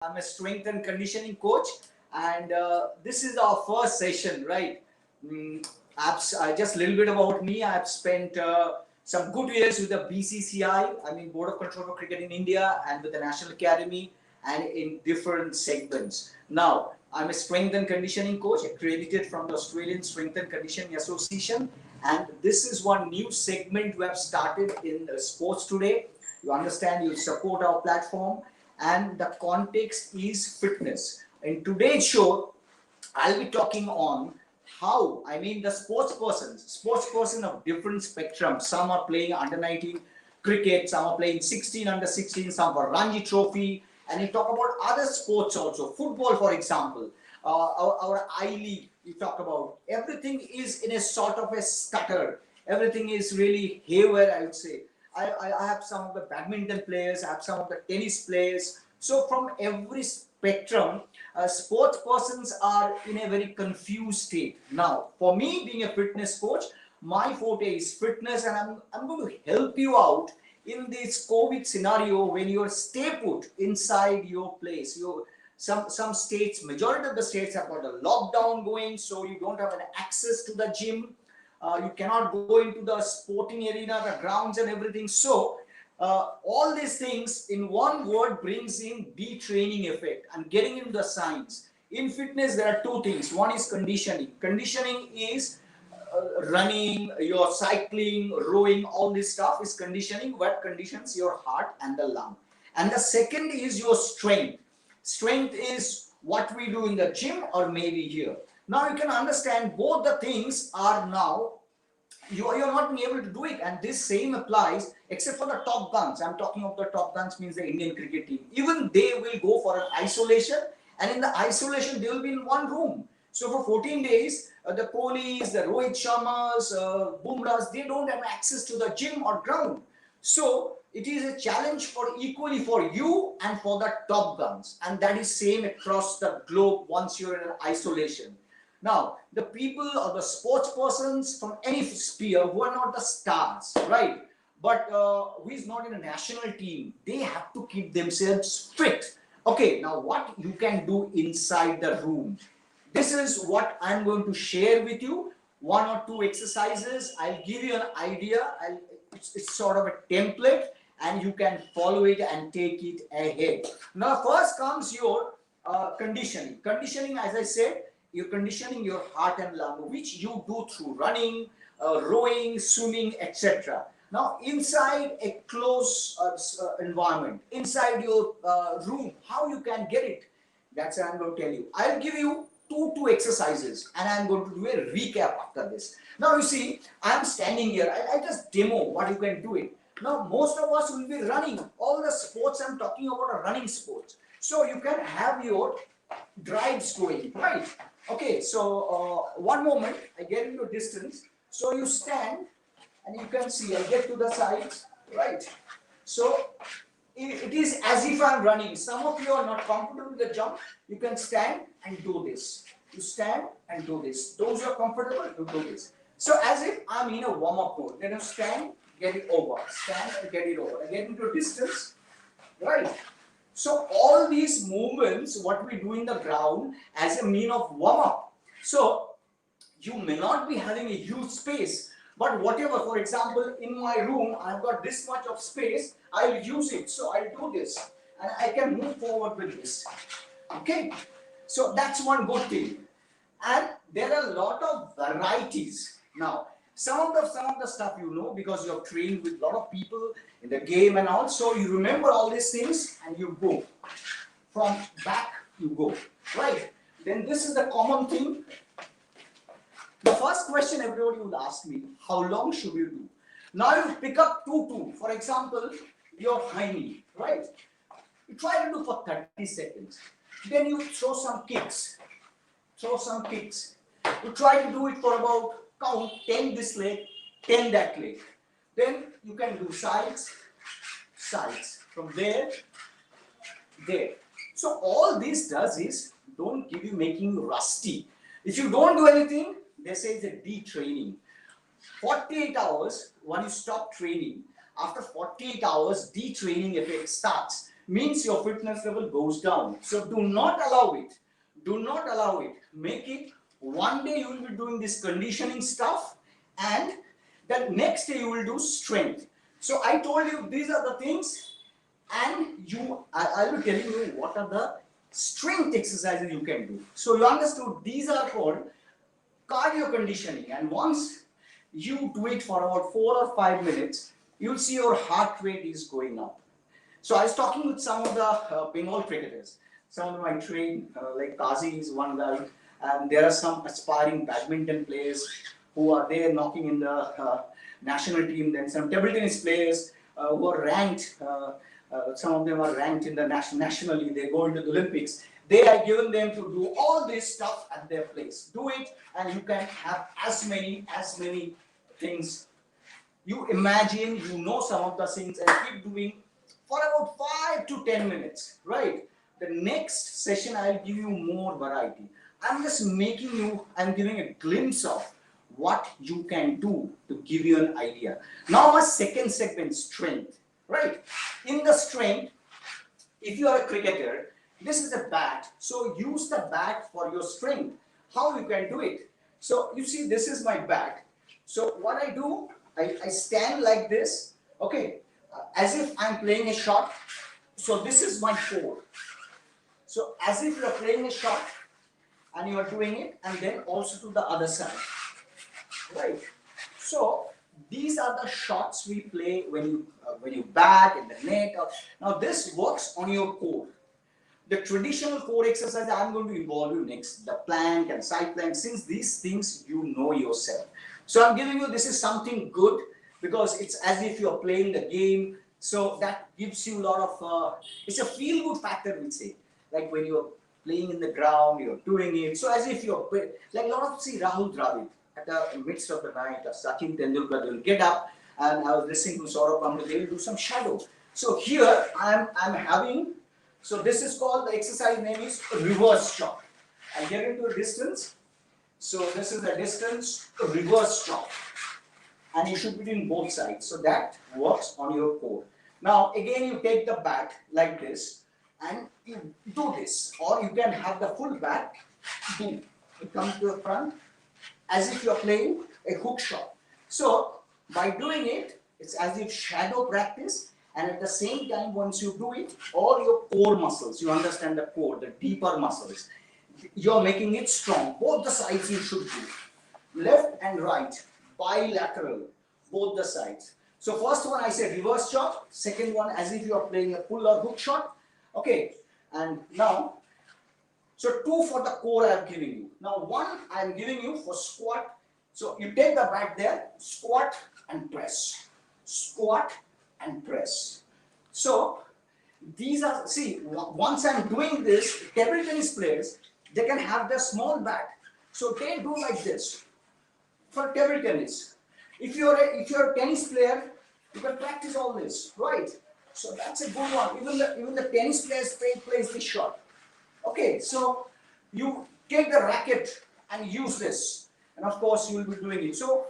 I'm a strength and conditioning coach, and this is our first session, right? Just a little bit about me. I've spent some good years with the BCCI, I mean Board of Control for Cricket in India, and with the National Academy, and in different segments. Now, I'm a strength and conditioning coach, accredited from the Australian Strength and Conditioning Association, and this is one new segment we have started in sports today. You understand, you support our platform, and the context is fitness. In today's show, I'll be talking on how, I mean, the sports person of different spectrum. Some are playing under 19 cricket, some are playing 16 under 16, some for Ranji Trophy, and you talk about other sports also, football, for example, our I League, you talk about. Everything is in a sort of a stutter. Everything is really haywire, I would say. I have some of the badminton players, I have some of the tennis players. So from every spectrum, sports persons are in a very confused state. Now, for me, being a fitness coach, my forte is fitness, and I'm going to help you out in this COVID scenario when you're stay put inside your place. Some states, majority of the states have got a lockdown going, so you don't have an access to the gym. You cannot go into the sporting arena, the grounds and everything. So all these things in one word brings in detraining effect and getting into the science. In fitness, there are two things. One is conditioning. Conditioning is running, your cycling, rowing, all this stuff is conditioning, what conditions your heart and the lung. And the second is your strength. Strength is what we do in the gym or maybe here. Now you can understand both the things are now, you're not being able to do it, and this same applies except for the top guns. I'm talking of the top guns, means the Indian cricket team. Even they will go for an isolation, and in the isolation they will be in one room. So for 14 days, the Kohlis, the Rohit Sharmas, Bumrahs, they don't have access to the gym or ground. So it is a challenge for equally for you and for the top guns, and that is same across the globe once you're in isolation. Now, the people or the sports persons from any sphere who are not the stars, right? But who is not in a national team, they have to keep themselves fit. Okay, now what you can do inside the room. This is what I'm going to share with you. One or two exercises. I'll give you an idea. It's sort of a template, and you can follow it and take it ahead. Now, first comes your conditioning. Conditioning, as I said, you're conditioning your heart and lung, which you do through running, rowing, swimming, etc. Now, inside a closed environment, inside your room, how you can get it, that's what I'm going to tell you. I'll give you two exercises, and I'm going to do a recap after this. Now, you see, I'm standing here. I just demo what you can do it. Now, most of us will be running. All the sports I'm talking about are running sports. So, you can have your drives going, right? Okay, so one moment, I get into distance. So you stand, and you can see I get to the sides, right? So it is as if I'm running. Some of you are not comfortable with the jump. You can stand and do this. You stand and do this. Those who are comfortable, you do this. So as if I'm in a warm-up mode. Then I stand, get it over. Stand and get it over. I get into distance, right? So all these movements, what we do in the ground as a mean of warm-up. So you may not be having a huge space, but whatever, for example, in my room, I've got this much of space, I'll use it. So I'll do this, and I can move forward with this. Okay, so that's one good thing. And there are a lot of varieties. Now, some of the stuff you know because you have trained with a lot of people in the game, and also you remember all these things and you go. From back you go, right? Then this is the common thing. The first question everybody will ask me, how long should you do? Now you pick up two. For example, your high knee, right? You try to do for 30 seconds. Then you throw some kicks. You try to do it for about, count 10 this leg, 10 that leg. Then you can do sides, from there. So all this does is don't give you making you rusty. If you don't do anything, they say it's a detraining. 48 hours, when you stop training, after 48 hours, detraining effect starts. means your fitness level goes down. So do not allow it. Do not allow it. Make it one day you will be doing this conditioning stuff, and the next day you will do strength. So I told you these are the things, and I will be telling you what are the strength exercises you can do. So you understood these are called cardio conditioning, and once you do it for about 4 or 5 minutes, you'll see your heart rate is going up. So I was talking with some of the Bengal cricketers. Some of my trained, like Kazi is one guy, and there are some aspiring badminton players who are there knocking in the national team. Then some table tennis players who are ranked. Some of them are ranked in the nationally. They go into the Olympics. They are given them to do all this stuff at their place. Do it, and you can have as many things. You imagine, you know some of the things, and keep doing for about 5 to 10 minutes, right? The next session, I'll give you more variety. I'm just making you, I'm giving a glimpse of what you can do to give you an idea. Now, my second segment, strength, right? In the strength, if you are a cricketer, this is a bat. So use the bat for your strength. How you can do it? So you see, this is my bat. So what I do, I stand like this, okay, as if I'm playing a shot. So this is my core. So as if you're playing a shot, and you are doing it, and then also to the other side, right? So these are the shots we play when you bat in the net. Now this works on your core. The traditional core exercise I'm going to involve you next, the plank and side plank, since these things you know yourself. So I'm giving you, this is something good because it's as if you're playing the game. So that gives you a lot of, it's a feel-good factor, we say. Like when you're playing in the ground, you're doing it. So as if you're, like a lot of, see, Rahul Dravid, at the midst of the night, Sachin Tendulkar, they'll get up, and I was listening to Saurabh Gambhir, they'll do some shadow. So here, I'm having, so this is called, the exercise name is reverse chop. I get into a distance. So this is the distance, reverse chop. And you should be doing both sides. So that works on your core. Now, again, you take the bat like this, and you do this. Or you can have the full bat. You come to the front, as if you're playing a hook shot. So, by doing it, it's as if shadow practice. And at the same time, once you do it, all your core muscles, you understand the core, the deeper muscles, you're making it strong. Both the sides you should do. Left and right, bilateral, both the sides. So first one I said reverse chop. Second one as if you are playing a pull or hook shot. Okay, and now, so 2 for the core I am giving you. Now 1 I am giving you for squat. So you take the bat there, squat and press. Squat and press. So these are, see, once I'm doing this, table tennis players, they can have their small bat. So they do like this for table tennis. If you're a tennis player, you can practice all this, right? So that's a good one. Even the tennis players plays this shot. Okay, so you take the racket and use this, and of course you will be doing it. So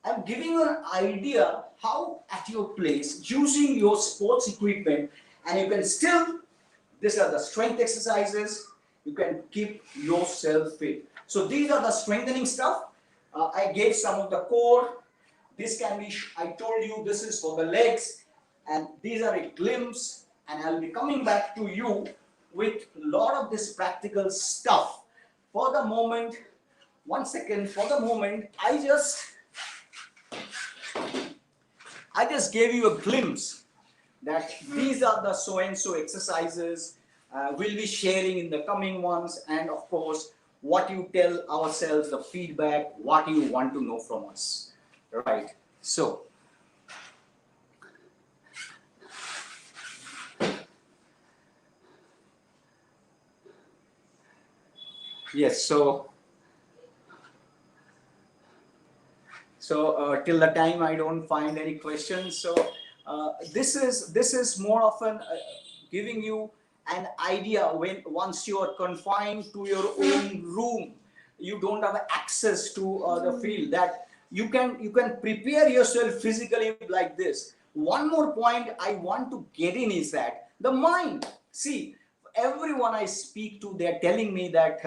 I'm giving you an idea how at your place, using your sports equipment, and you can still, these are the strength exercises, you can keep yourself fit. So these are the strengthening stuff. I gave some of the core. This can be, I told you this is for the legs, and these are a glimpse, and I'll be coming back to you with a lot of this practical stuff. For the moment, 1 second, for the moment, I just gave you a glimpse that these are the so-and-so exercises we'll be sharing in the coming ones, and of course, what you tell ourselves, the feedback, what you want to know from us, right? So, yes, so till the time I don't find any questions, so this is more often giving you an idea when once you are confined to your own room, you don't have access to the field, that you can prepare yourself physically like this. One more point I want to get in is that The mind. See, everyone I speak to, they're telling me that,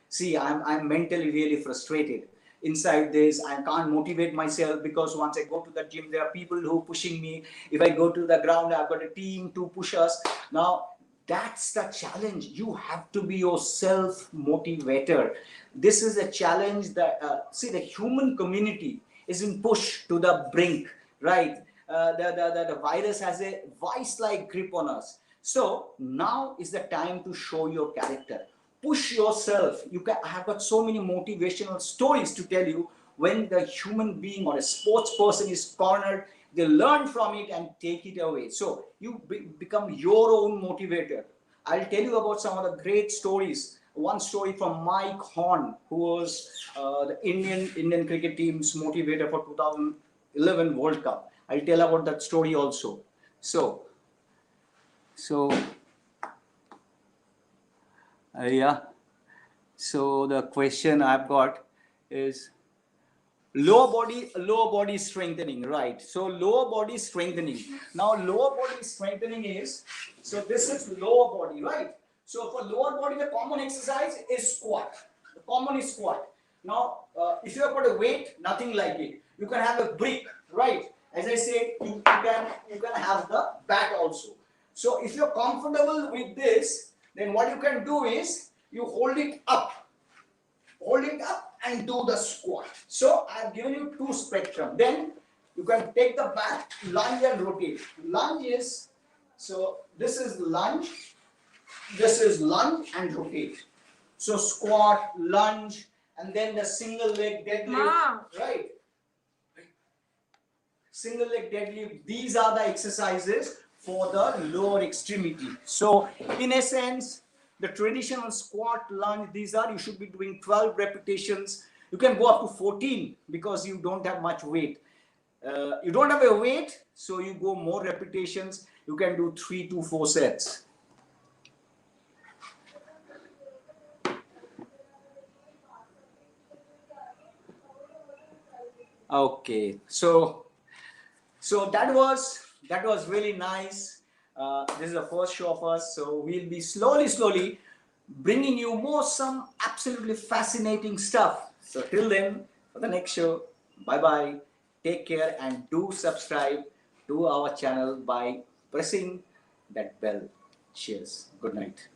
see, I'm mentally really frustrated inside this. I can't motivate myself because once I go to the gym, there are people who are pushing me. If I go to the ground, I've got a team to push us. Now, that's the challenge. You have to be your self motivator. This is a challenge that, see, the human community is in push to the brink, right? The virus has a vice-like grip on us. So now is the time to show your character. Push yourself. I have got so many motivational stories to tell you. When the human being or a sports person is cornered, they learn from it and take it away. So you become your own motivator. I'll tell you about some of the great stories. One story from Mike Horn, who was the Indian cricket team's motivator for 2011 World Cup. I'll tell about that story also. So yeah. So the question I've got is lower body strengthening, right? So lower body strengthening. Now lower body strengthening is, so this is lower body, right? So for lower body, the common exercise is squat. The common is squat. Now, if you have got a weight, nothing like it. You can have a brick, right? As I said, you can have the bat also. So if you're comfortable with this, then what you can do is you hold it up and do the squat. So I have given you two spectrum. Then you can take the bat, lunge and rotate. Lunge is, so this is lunge and rotate. So squat, lunge, and then the single leg deadlift, right? Single leg deadlift. These are the exercises for the lower extremity. So in essence, the traditional squat, lunge, you should be doing 12 repetitions. You can go up to 14 because you don't have much weight. You don't have a weight, so you go more repetitions. You can do 3 to 4 sets. Okay, so that was really nice. This is the first show of us, so we'll be slowly bringing you some absolutely fascinating stuff. So till then, for the next show, bye bye, take care, and do subscribe to our channel by pressing that bell. Cheers, good night.